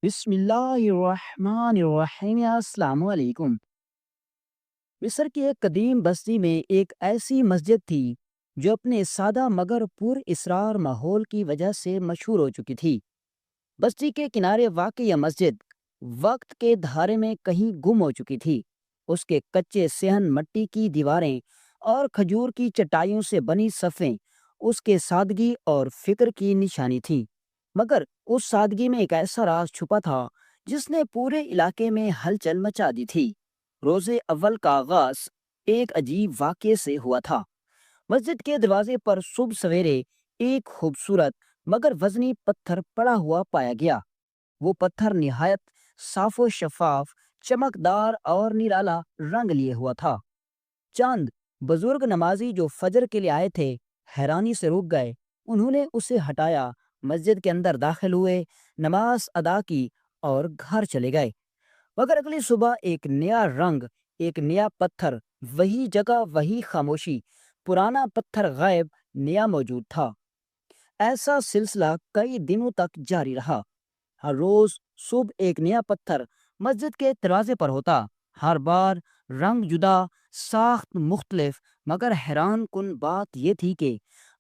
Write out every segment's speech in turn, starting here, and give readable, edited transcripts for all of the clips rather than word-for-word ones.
بسم اللہ الرحمن الرحیم، السلام علیکم۔ مصر کی ایک قدیم بستی میں ایک ایسی مسجد تھی جو اپنے سادہ مگر پر اسرار ماحول کی وجہ سے مشہور ہو چکی تھی۔ بستی کے کنارے واقع یہ مسجد وقت کے دھارے میں کہیں گم ہو چکی تھی۔ اس کے کچے صحن مٹی کی دیواریں اور کھجور کی چٹائیوں سے بنی صفیں اس کے سادگی اور فکر کی نشانی تھی، مگر اس سادگی میں ایک ایسا راز چھپا تھا جس نے پورے علاقے میں ہلچل مچا دی تھی۔ روز اول کا آغاز ایک عجیب واقعے سے ہوا تھا۔ مسجد کے دروازے پر صبح سویرے ایک خوبصورت مگر وزنی پتھر پڑا ہوا پایا گیا۔ وہ پتھر نہایت صاف و شفاف، چمکدار اور نرالا رنگ لیے ہوا تھا۔ چند بزرگ نمازی جو فجر کے لیے آئے تھے حیرانی سے رک گئے۔ انہوں نے اسے ہٹایا، مسجد کے اندر داخل ہوئے، نماز ادا کی اور گھر چلے گئے۔ مگر اگلی صبح ایک نیا رنگ، ایک نیا پتھر، وہی جگہ، وہی خاموشی، پرانا پتھر غائب، نیا موجود تھا۔ ایسا سلسلہ کئی دنوں تک جاری رہا۔ ہر روز صبح ایک نیا پتھر مسجد کے دروازے پر ہوتا، ہر بار رنگ جدا، ساخت مختلف، مگر حیران کن بات یہ تھی کہ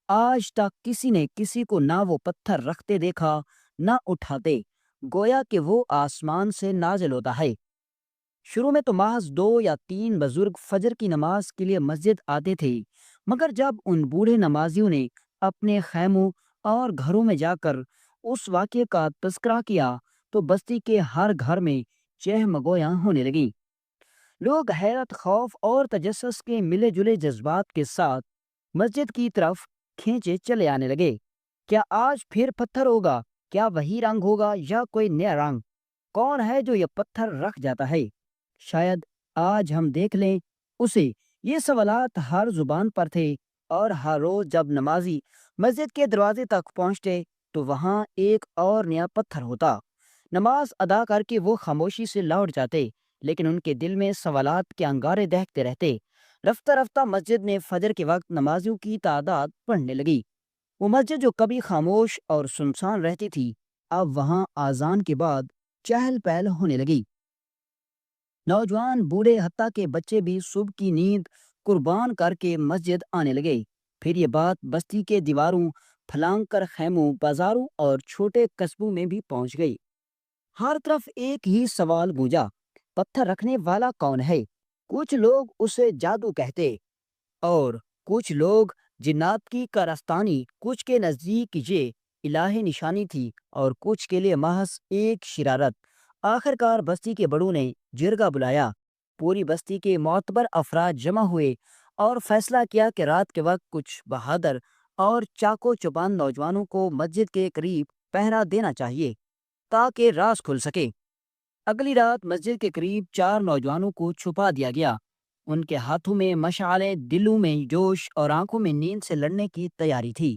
آج تک کسی نے کسی کو نہ وہ پتھر رکھتے دیکھا نہ اٹھاتے، گویا کہ وہ آسمان سے نازل ہوتا ہے۔ شروع میں تو محض 2 یا 3 بزرگ فجر کی نماز کے لیے مسجد آتے تھے، مگر جب ان بوڑھے نمازیوں نے اپنے خیموں اور گھروں میں جا کر اس واقعے کا تذکرہ کیا تو بستی کے ہر گھر میں چہمگویاں ہونے لگیں۔ لوگ حیرت، خوف اور تجسس کے ملے جلے جذبات کے ساتھ مسجد کی طرف کھینچے چلے آنے لگے۔ کیا آج پھر پتھر ہوگا؟ کیا وہی رنگ ہوگا یا کوئی نیا رنگ؟ کون ہے جو یہ پتھر رکھ جاتا ہے؟ شاید آج ہم دیکھ لیں اسے۔ یہ سوالات ہر زبان پر تھے، اور ہر روز جب نمازی مسجد کے دروازے تک پہنچتے تو وہاں ایک اور نیا پتھر ہوتا۔ نماز ادا کر کے وہ خاموشی سے لوٹ جاتے، لیکن ان کے دل میں سوالات کے انگارے دہکتے رہتے۔ رفتہ رفتہ مسجد میں فجر کے وقت نمازیوں کی تعداد بڑھنے لگی۔ وہ مسجد جو کبھی خاموش اور سنسان رہتی تھی، اب وہاں آذان کے بعد چہل پہل ہونے لگی۔ نوجوان، بوڑھے، حتیٰ کہ بچے بھی صبح کی نیند قربان کر کے مسجد آنے لگے۔ پھر یہ بات بستی کے دیواروں، پھلانگ کر خیموں، بازاروں اور چھوٹے قصبوں میں بھی پہنچ گئی۔ ہر طرف ایک ہی سوال گونجا، پتھر رکھنے والا کون ہے؟ کچھ لوگ اسے جادو کہتے، اور کچھ لوگ جنات کی کارستانی، کچھ کے نزدیک یہ الہی نشانی تھی اور کچھ کے لیے محض ایک شرارت۔ آخر کار بستی کے بڑوں نے جرگہ بلایا۔ پوری بستی کے معتبر افراد جمع ہوئے اور فیصلہ کیا کہ رات کے وقت کچھ بہادر اور چاقو چوبند نوجوانوں کو مسجد کے قریب پہرا دینا چاہیے تاکہ راز کھل سکے۔ اگلی رات مسجد کے قریب 4 نوجوانوں کو چھپا دیا گیا۔ ان کے ہاتھوں میں مشعلیں، دلوں میں جوش اور آنکھوں میں نیند سے لڑنے کی تیاری تھی۔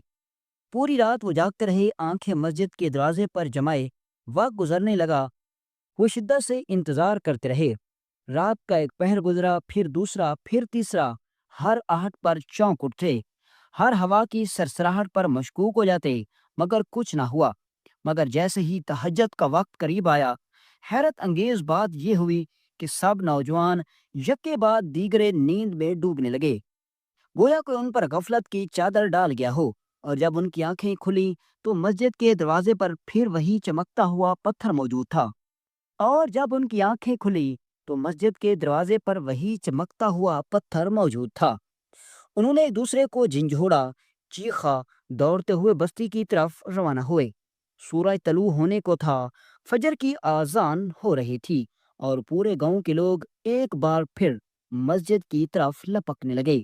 پوری رات وہ جاگتے رہے، آنکھیں مسجد کے دروازے پر جمائے۔ وقت گزرنے لگا، وہ شدت سے انتظار کرتے رہے۔ رات کا ایک پہر گزرا، پھر دوسرا، پھر تیسرا۔ ہر آہٹ پر چونک اٹھتے، ہر ہوا کی سرسراہٹ پر مشکوک ہو جاتے، مگر کچھ نہ ہوا۔ مگر جیسے ہی تہجد کا وقت قریب آیا، حیرت انگیز بات یہ ہوئی کہ سب نوجوان یکے بعد دیگرے نیند میں ڈوبنے لگے، گویا کہ ان پر غفلت کی چادر ڈال گیا ہو۔ اور جب ان کی آنکھیں کھلی تو مسجد کے دروازے پر پھر وہی چمکتا ہوا پتھر موجود تھا۔ اور جب ان کی آنکھیں کھلی تو مسجد کے دروازے پر وہی چمکتا ہوا پتھر موجود تھا۔ انہوں نے ایک دوسرے کو جھنجھوڑا، چیخا، دوڑتے ہوئے بستی کی طرف روانہ ہوئے۔ سورج طلوع ہونے کو تھا، فجر کی آذان ہو رہی تھی، اور پورے گاؤں کے لوگ ایک بار پھر مسجد کی طرف لپکنے لگے۔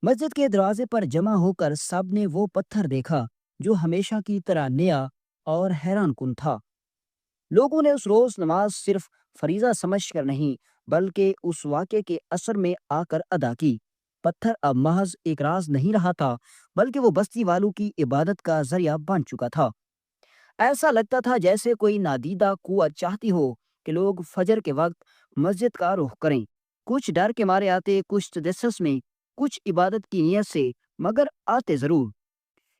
مسجد کے دروازے پر جمع ہو کر سب نے وہ پتھر دیکھا جو ہمیشہ کی طرح نیا اور حیران کن تھا۔ لوگوں نے اس روز نماز صرف فریضہ سمجھ کر نہیں، بلکہ اس واقعے کے اثر میں آ کر ادا کی۔ پتھر اب محض ایک راز نہیں رہا تھا، بلکہ وہ بستی والوں کی عبادت کا ذریعہ بن چکا تھا۔ ایسا لگتا تھا جیسے کوئی نادیدہ قوت چاہتی ہو کہ لوگ فجر کے وقت مسجد کا رخ کریں۔ کچھ ڈر کے مارے آتے، کچھ تجسس میں، کچھ عبادت کی نیت سے، مگر آتے ضرور۔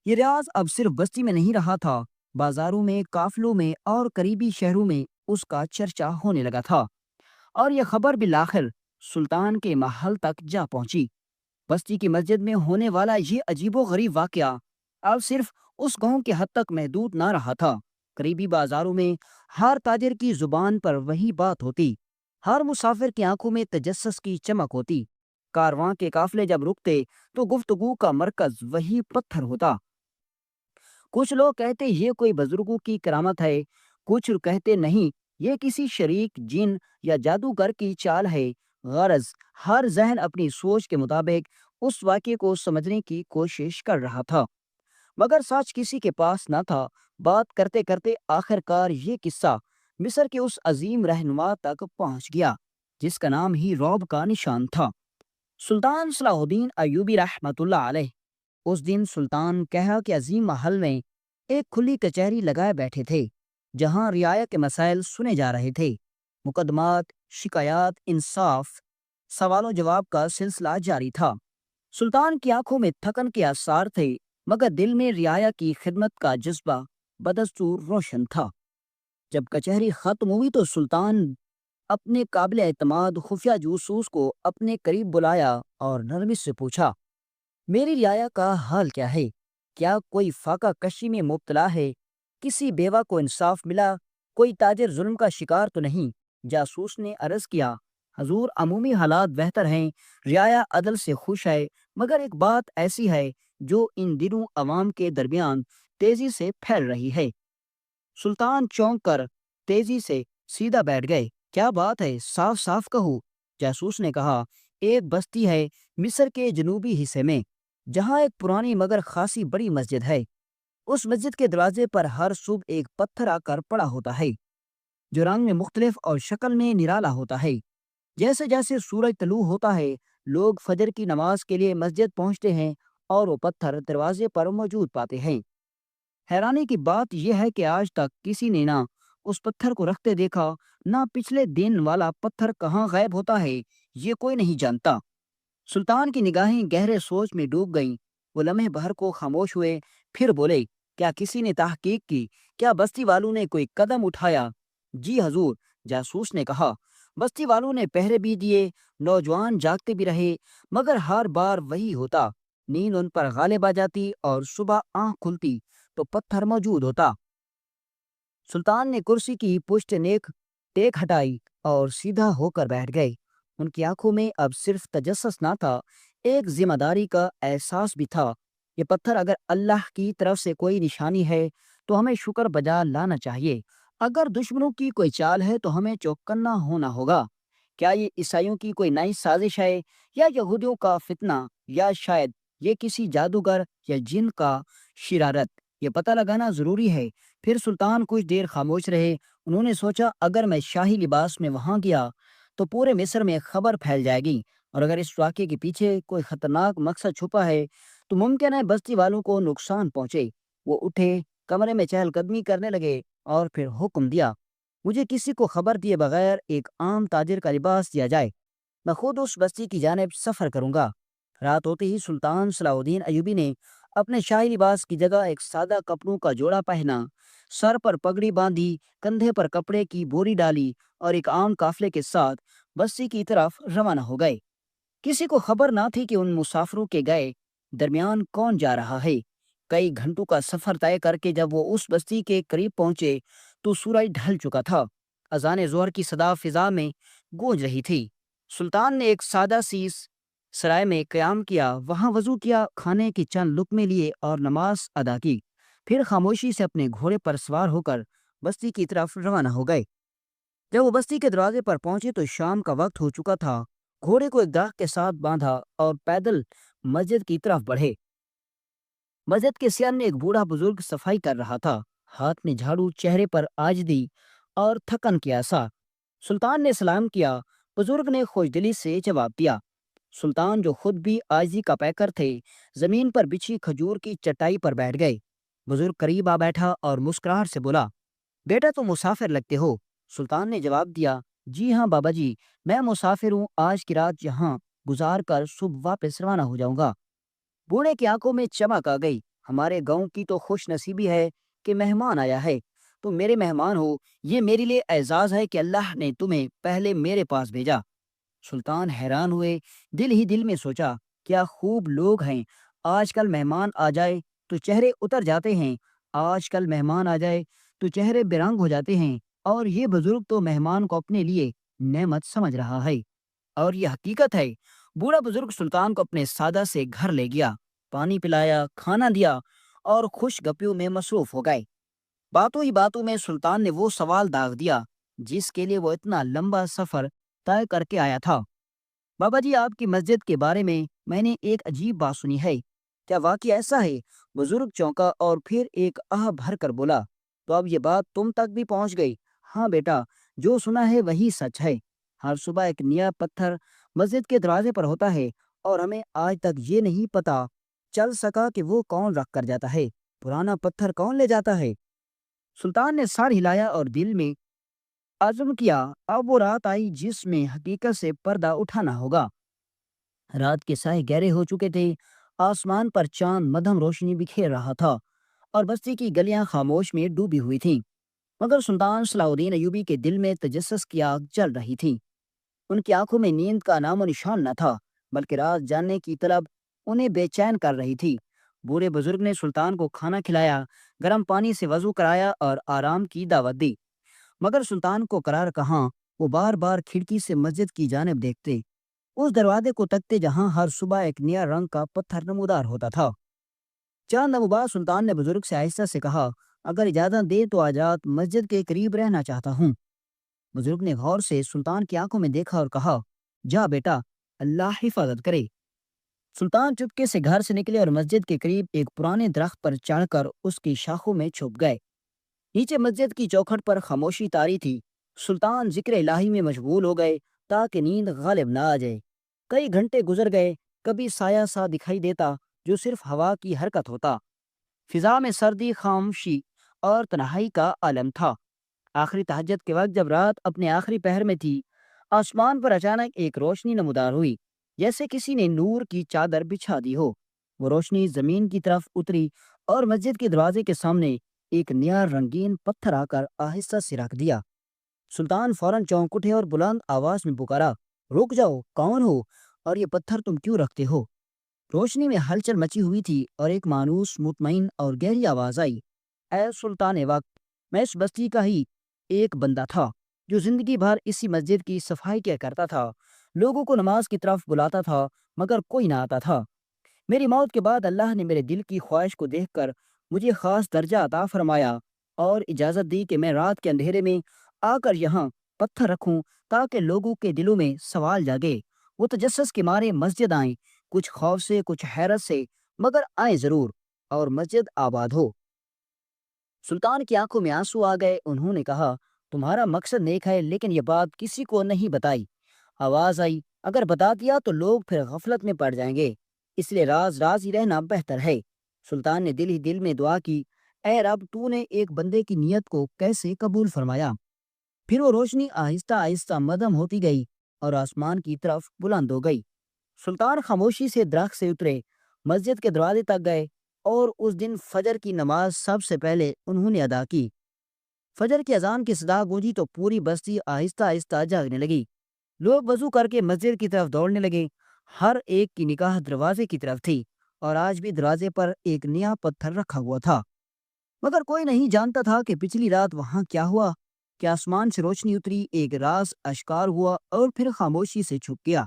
یہ ریاض اب صرف بستی میں نہیں رہا تھا، بازاروں میں، قافلوں میں اور قریبی شہروں میں اس کا چرچا ہونے لگا تھا، اور یہ خبر بالآخر سلطان کے محل تک جا پہنچی۔ بستی کی مسجد میں ہونے والا یہ عجیب و غریب واقعہ اب صرف اس گاؤں کے حد تک محدود نہ رہا تھا۔ قریبی بازاروں میں ہر تاجر کی زبان پر وہی بات ہوتی، ہر مسافر کی آنکھوں میں تجسس کی چمک ہوتی۔ کارواں کے قافلے جب رکتے تو گفتگو کا مرکز وہی پتھر ہوتا۔ کچھ لوگ کہتے یہ کوئی بزرگوں کی کرامت ہے، کچھ کہتے نہیں، یہ کسی شریک جن یا جادوگر کی چال ہے۔ غرض ہر ذہن اپنی سوچ کے مطابق اس واقعے کو سمجھنے کی کوشش کر رہا تھا، مگر سچ کسی کے پاس نہ تھا۔ بات کرتے کرتے آخر کار یہ قصہ مصر کے اس عظیم رہنما تک پہنچ گیا جس کا نام ہی رعب کا نشان تھا، سلطان صلاح الدین ایوبی رحمۃ اللہ علیہ۔ اس دن سلطان کہا کہ عظیم محل میں ایک کھلی کچہری لگائے بیٹھے تھے، جہاں رعایا کے مسائل سنے جا رہے تھے۔ مقدمات، شکایات، انصاف، سوال و جواب کا سلسلہ جاری تھا۔ سلطان کی آنکھوں میں تھکن کے آثار تھے، مگر دل میں رعایا کی خدمت کا جذبہ بدستور روشن تھا۔ جب کچہری ختم ہوئی تو سلطان اپنے قابل اعتماد خفیہ جاسوس کو اپنے قریب بلایا اور نرمی سے پوچھا، میری رعایا کا حال کیا ہے؟ کیا کوئی فاقہ کشی میں مبتلا ہے؟ کسی بیوہ کو انصاف ملا؟ کوئی تاجر ظلم کا شکار تو نہیں؟ جاسوس نے عرض کیا، حضور عمومی حالات بہتر ہیں، رعایا عدل سے خوش ہے، مگر ایک بات ایسی ہے جو ان دنوں عوام کے درمیان تیزی سے پھیل رہی ہے۔ سلطان چونک کر تیزی سے سیدھا بیٹھ گئے۔ کیا بات ہے؟ صاف صاف کہو۔ جاسوس نے کہا، ایک بستی ہے مصر کے جنوبی حصے میں، جہاں ایک پرانی مگر خاصی بڑی مسجد ہے۔ اس مسجد کے دروازے پر ہر صبح ایک پتھر آ کر پڑا ہوتا ہے، جو رنگ میں مختلف اور شکل میں نرالا ہوتا ہے۔ جیسے جیسے سورج طلوع ہوتا ہے، لوگ فجر کی نماز کے لیے مسجد پہنچتے ہیں اور وہ پتھر دروازے پر موجود پاتے ہیں۔ حیرانی کی بات یہ ہے کہ آج تک کسی نے نہ اس پتھر کو رکھتے دیکھا، نہ پچھلے دن والا پتھر کہاں غائب ہوتا ہے یہ کوئی نہیں جانتا۔ سلطان کی نگاہیں گہرے سوچ میں ڈوب گئیں۔ وہ لمحے بھر کو خاموش ہوئے، پھر بولے، کیا کسی نے تحقیق کی؟ کیا بستی والوں نے کوئی قدم اٹھایا؟ جی حضور، جاسوس نے کہا، بستی والوں نے پہرے بھی دیے، نوجوان جاگتے بھی رہے، مگر ہر بار وہی ہوتا، نیند ان پر غالب آ جاتی اور صبح آنکھ کھلتی تو پتھر موجود ہوتا۔ سلطان نے کرسی کی پشت نیک ٹیک ہٹائی اور سیدھا ہو کر بیٹھ گئے۔ ان کی آنکھوں میں اب صرف تجسس نہ تھا، ایک ذمہ داری کا احساس بھی تھا۔ یہ پتھر اگر اللہ کی طرف سے کوئی نشانی ہے تو ہمیں شکر بجا لانا چاہیے، اگر دشمنوں کی کوئی چال ہے تو ہمیں چوکنا ہونا ہوگا۔ کیا یہ عیسائیوں کی کوئی نئی سازش ہے یا یہودیوں کا فتنہ، یا شاید یہ کسی جادوگر یا جن کا شرارت؟ یہ پتہ لگانا ضروری ہے۔ پھر سلطان کچھ دیر خاموش رہے۔ انہوں نے سوچا، اگر میں شاہی لباس میں وہاں گیا تو پورے مصر میں خبر پھیل جائے گی، اور اگر اس واقعے کے پیچھے کوئی خطرناک مقصد چھپا ہے تو ممکن ہے بستی والوں کو نقصان پہنچے۔ وہ اٹھے، کمرے میں چہل قدمی کرنے لگے اور پھر حکم دیا، مجھے کسی کو خبر دیے بغیر ایک عام تاجر کا لباس دیا جائے، میں خود اس بستی کی جانب سفر کروں گا۔ رات ہوتے ہی سلطان صلاح الدین ایوبی نے اپنے شاہی لباس کی جگہ ایک سادہ کپڑوں کا جوڑا پہنا، سر پر پگڑی باندھی، کندھے پر کپڑے کی بوری ڈالی اور ایک عام قافلے کے ساتھ بستی کی طرف روانہ ہو گئے۔ کسی کو خبر نہ تھی کہ ان مسافروں کے گئے درمیان کون جا رہا ہے۔ کئی گھنٹوں کا سفر طے کر کے جب وہ اس بستی کے قریب پہنچے تو سورج ڈھل چکا تھا، اذان ظہر کی صدا فضا میں گونج رہی تھی۔ سلطان نے ایک سادہ سی سرائے میں قیام کیا، وہاں وضو کیا، کھانے کے چند لقمے لیے اور نماز ادا کی، پھر خاموشی سے اپنے گھوڑے پر سوار ہو کر بستی کی طرف روانہ ہو گئے۔ جب وہ بستی کے دروازے پر پہنچے تو شام کا وقت ہو چکا تھا۔ گھوڑے کو ایک درخت کے ساتھ باندھا اور پیدل مسجد کی طرف بڑھے۔ مسجد کے سیان میں ایک بوڑھا بزرگ صفائی کر رہا تھا، ہاتھ میں جھاڑو، چہرے پر عاجزی اور تھکن کے آثار۔ سلطان نے سلام کیا، بزرگ نے خوش دلی سے جواب دیا۔ سلطان، جو خود بھی عاجزی کا پیکر تھے، زمین پر بچھی کھجور کی چٹائی پر بیٹھ گئے۔ بزرگ قریب آ بیٹھا اور مسکراہٹ سے بولا، بیٹا تم مسافر لگتے ہو۔ سلطان نے جواب دیا، جی ہاں بابا جی، میں مسافر ہوں، آج کی رات یہاں گزار کر صبح واپس روانہ ہو جاؤں گا۔ بوڑھے کی آنکھوں میں چمک آ گئی، ہمارے گاؤں کی تو خوش نصیبی ہے کہ مہمان آیا ہے، تم میرے مہمان ہو، یہ میرے لیے اعزاز ہے کہ اللہ نے تمہیں پہلے میرے پاس بھیجا۔ سلطان حیران ہوئے، دل ہی دل میں سوچا کیا خوب لوگ ہیں، آج کل مہمان آ جائے تو چہرے اتر جاتے ہیں، آج کل مہمان آ جائے تو چہرے برنگ ہو جاتے ہیں، اور یہ بزرگ تو مہمان کو اپنے لیے نعمت سمجھ رہا ہے۔ اور یہ حقیقت ہے، بوڑھا بزرگ سلطان کو اپنے سادہ سے گھر لے گیا، پانی پلایا، کھانا دیا، اور خوش گپیوں میں مصروف ہو گئے۔ باتوں ہی باتوں میں سلطان نے وہ سوال داغ دیا جس کے لیے وہ اتنا لمبا سفر طے کر کے آیا تھا۔ بابا جی، آپ کی مسجد کے بارے میں نے ایک عجیب بات سنی ہے، کیا واقعی ایسا ہے؟ بزرگ چونکا اور پھر ایک آہ بھر کر بولا، تو اب یہ بات تم تک بھی پہنچ گئی؟ ہاں بیٹا، جو سنا ہے وہی سچ ہے۔ ہر صبح ایک نیا پتھر مسجد کے دروازے پر ہوتا ہے، اور ہمیں آج تک یہ نہیں پتا چل سکا کہ وہ کون رکھ کر جاتا ہے، پرانا پتھر کون لے جاتا ہے۔ سلطان نے سر ہلایا اور دل میں عزم کیا، اب وہ رات آئی جس میں حقیقت سے پردہ اٹھانا ہوگا۔ رات کے سائے گہرے ہو چکے تھے، آسمان پر چاند مدھم روشنی بکھیر رہا تھا، اور بستی کی گلیاں خاموش میں ڈوبی ہوئی تھیں، مگر سلطان صلاح الدین ایوبی کے دل میں تجسس کی آگ جل رہی تھی۔ ان کی آنکھوں میں نیند کا نام و نشان نہ تھا، بلکہ راز جاننے کی طلب انہیں بے چین کر رہی تھی۔ بوڑھے بزرگ نے سلطان کو کھانا کھلایا، گرم پانی سے وضو کرایا اور آرام کی دعوت دی، مگر سلطان کو قرار کہاں، وہ بار بار کھڑکی سے مسجد کی جانب دیکھتے، اس دروازے کو تکتے جہاں ہر صبح ایک نیا رنگ کا پتھر نمودار ہوتا تھا۔ چند لمحوں بعد سلطان نے بزرگ سے آہستہ سے کہا، اگر اجازت دے تو آج رات مسجد کے قریب رہنا چاہتا ہوں۔ بزرگ نے غور سے سلطان کی آنکھوں میں دیکھا اور کہا، جا بیٹا، اللہ حفاظت کرے۔ سلطان چپکے سے گھر سے نکلے اور مسجد کے قریب ایک پرانے درخت پر چڑھ کر اس کی شاخوں میں چھپ گئے۔ نیچے مسجد کی چوکھٹ پر خاموشی طاری تھی۔ سلطان ذکر الہی میں مشغول ہو گئے تاکہ نیند غالب نہ آ جائے۔ کئی گھنٹے گزر گئے، کبھی سایہ سا دکھائی دیتا جو صرف ہوا کی حرکت ہوتا۔ فضا میں سردی، خاموشی اور تنہائی کا عالم تھا۔ آخری تہجد کے وقت جب رات اپنے آخری پہر میں تھی، آسمان پر اچانک ایک روشنی نمودار ہوئی، جیسے کسی نے نور کی چادر بچھا دی ہو۔ وہ روشنی زمین کی طرف اتری اور مسجد کے دروازے کے سامنے ایک نیا رنگین پتھر آ کر آہستہ سے رکھ دیا۔ سلطان فوراً چونک اٹھے اور بلند آواز میں پکارا، رک جاؤ، کون ہو، اور یہ پتھر تم کیوں رکھتے ہو؟ روشنی میں ہلچل مچی ہوئی تھی اور ایک مانوس، مطمئن اور گہری آواز آئی، اے سلطان وقت، میں اس بستی کا ہی ایک بندہ تھا جو زندگی بھر اسی مسجد کی صفائی کیا کرتا تھا، لوگوں کو نماز کی طرف بلاتا تھا، مگر کوئی نہ آتا تھا۔ میری موت کے بعد اللہ نے میرے دل کی خواہش کو دیکھ کر مجھے خاص درجہ عطا فرمایا اور اجازت دی کہ میں رات کے اندھیرے میں آ کر یہاں پتھر رکھوں تاکہ لوگوں کے دلوں میں سوال جاگے، وہ تجسس کے مارے مسجد آئیں، کچھ خوف سے، کچھ حیرت سے، مگر آئیں ضرور، اور مسجد آباد ہو۔ سلطان کی آنکھوں میں آنسو آ گئے، انہوں نے کہا، تمہارا مقصد نیک ہے، لیکن یہ بات کسی کو نہیں بتائی۔ آواز آئی، اگر بتا دیا تو لوگ پھر غفلت میں پڑ جائیں گے، اس لیے راز راز ہی رہنا بہتر ہے۔ سلطان نے دل ہی دل میں دعا کی، اے رب، تو نے ایک بندے کی نیت کو کیسے قبول فرمایا؟ پھر وہ روشنی آہستہ آہستہ مدھم ہوتی گئی اور آسمان کی طرف بلند ہو گئی۔ سلطان خاموشی سے درخت سے اترے، مسجد کے دروازے تک گئے، اور اس دن فجر کی نماز سب سے پہلے انہوں نے ادا کی۔ فجر کی اذان کی صدا گونجی تو پوری بستی آہستہ آہستہ جاگنے لگی۔ لوگ وضو کر کے مسجد کی طرف دوڑنے لگے، ہر ایک کی نگاہ دروازے کی طرف تھی، اور آج بھی دروازے پر ایک نیا پتھر رکھا ہوا تھا، مگر کوئی نہیں جانتا تھا کہ پچھلی رات وہاں کیا ہوا، کہ آسمان سے روشنی اتری، ایک راز اشکار ہوا اور پھر خاموشی سے چھپ گیا۔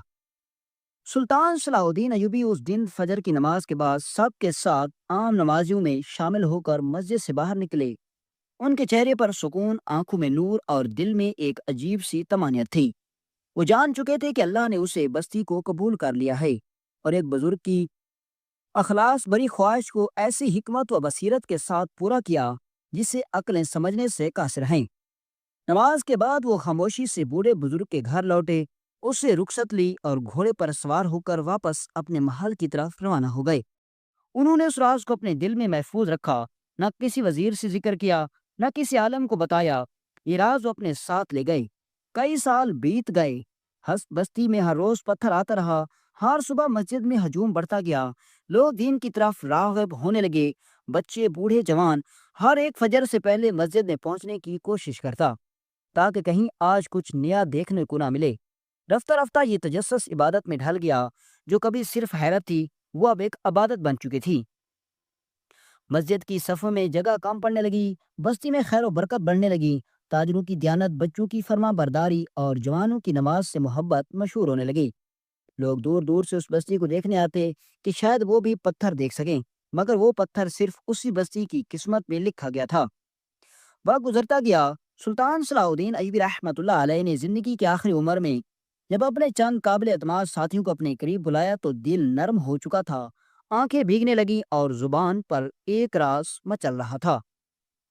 سلطان صلاح الدین ایوبی اس دن فجر کی نماز کے بعد سب کے ساتھ عام نمازیوں میں شامل ہو کر مسجد سے باہر نکلے۔ ان کے چہرے پر سکون، آنکھوں میں نور اور دل میں ایک عجیب سی طمانینت تھی۔ وہ جان چکے تھے کہ اللہ نے اسے بستی کو قبول کر لیا ہے، اور ایک بزرگ کی اخلاص بری خواہش کو ایسی حکمت و بصیرت کے ساتھ پورا کیا جسے عقلیں سمجھنے سے قاصر ہیں۔ نماز کے بعد وہ خاموشی سے بوڑھے بزرگ کے گھر لوٹے، اس سے رخصت لی اور گھوڑے پر سوار ہو کر واپس اپنے محل کی طرف روانہ ہو گئے۔ انہوں نے اس راز کو اپنے دل میں محفوظ رکھا، نہ کسی وزیر سے ذکر کیا، نہ کسی عالم کو بتایا، یہ راز وہ اپنے ساتھ لے گئے۔ کئی سال بیت گئے، بستی میں ہر روز پتھر آتا رہا، ہر صبح مسجد میں ہجوم بڑھتا گیا، لوگ دین کی طرف راغب ہونے لگے، بچے بوڑھے جوان ہر ایک فجر سے پہلے مسجد میں پہنچنے کی کوشش کرتا تاکہ کہیں آج کچھ نیا دیکھنے کو نہ ملے۔ رفتہ رفتہ یہ تجسس عبادت میں ڈھل گیا، جو کبھی صرف حیرت تھی وہ اب ایک عبادت بن چکی تھی۔ مسجد کی صفوں میں جگہ کم پڑنے لگی، بستی میں خیر و برکت بڑھنے لگی، تاجروں کی دیانت، بچوں کی فرما برداری اور جوانوں کی نماز سے محبت مشہور ہونے لگی۔ لوگ دور دور سے اس بستی کو دیکھنے آتے کہ شاید وہ بھی پتھر دیکھ سکیں، مگر وہ پتھر صرف اسی بستی کی قسمت میں لکھا گیا تھا۔ وقت گزرتا گیا، سلطان صلاح الدین ایوبی رحمۃ اللہ علیہ نے زندگی کی آخری عمر میں جب اپنے چند قابل اعتماد ساتھیوں کو اپنے قریب بلایا تو دل نرم ہو چکا تھا، آنکھیں بھیگنے لگیں اور زبان پر ایک راز مچل رہا تھا۔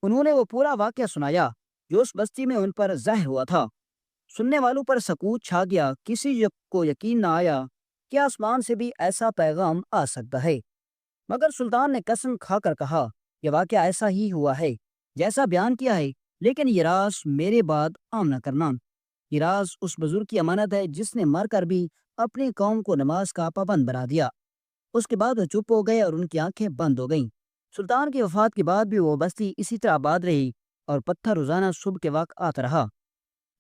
انہوں نے وہ پورا واقعہ سنایا جو اس بستی میں ان پر ظاہر ہوا تھا۔ سننے والوں پر سکوت چھا گیا، کسی کو یقین نہ آیا کہ آسمان سے بھی ایسا پیغام آ سکتا ہے۔ مگر سلطان نے قسم کھا کر کہا، یہ واقعہ ایسا ہی ہوا ہے جیسا بیان کیا ہے، لیکن یہ راز میرے بعد عام نہ کرنا۔ یہ راز اس بزرگ کی امانت ہے جس نے مر کر بھی اپنی قوم کو نماز کا پابند بنا دیا۔ اس کے بعد وہ چپ ہو گئے اور ان کی آنکھیں بند ہو گئیں۔ سلطان کی وفات کے بعد بھی وہ بستی اسی طرح آباد رہی اور پتھر روزانہ صبح کے وقت آتا رہا۔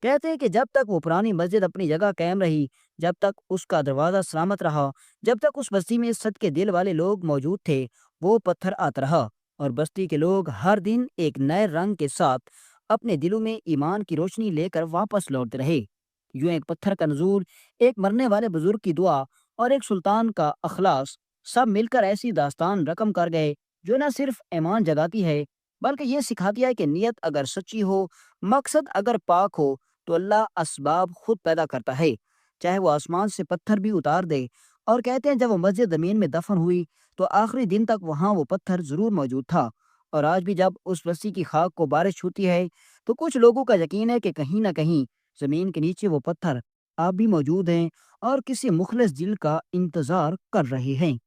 کہتے ہیں کہ جب تک وہ پرانی مسجد اپنی جگہ قائم رہی، جب تک اس کا دروازہ سلامت رہا، جب تک اس بستی میں صدقے دل والے لوگ موجود تھے، وہ پتھر آتا رہا اور بستی کے لوگ ہر دن ایک نئے رنگ کے ساتھ اپنے دلوں میں ایمان کی روشنی لے کر واپس لوٹتے رہے۔ یوں ایک پتھر کا نزول، ایک مرنے والے بزرگ کی دعا اور ایک سلطان کا اخلاص سب مل کر ایسی داستان رقم کر گئے جو نہ صرف ایمان جگاتی ہے بلکہ یہ سکھاتی ہے کہ نیت اگر سچی ہو، مقصد اگر پاک ہو تو اللہ اسباب خود پیدا کرتا ہے، چاہے وہ آسمان سے پتھر بھی اتار دے۔ اور کہتے ہیں جب وہ مسجد زمین میں دفن ہوئی تو آخری دن تک وہاں وہ پتھر ضرور موجود تھا، اور آج بھی جب اس بستی کی خاک کو بارش چھوتی ہے تو کچھ لوگوں کا یقین ہے کہ کہیں نہ کہیں زمین کے نیچے وہ پتھر اب بھی موجود ہیں اور کسی مخلص دل کا انتظار کر رہے ہیں۔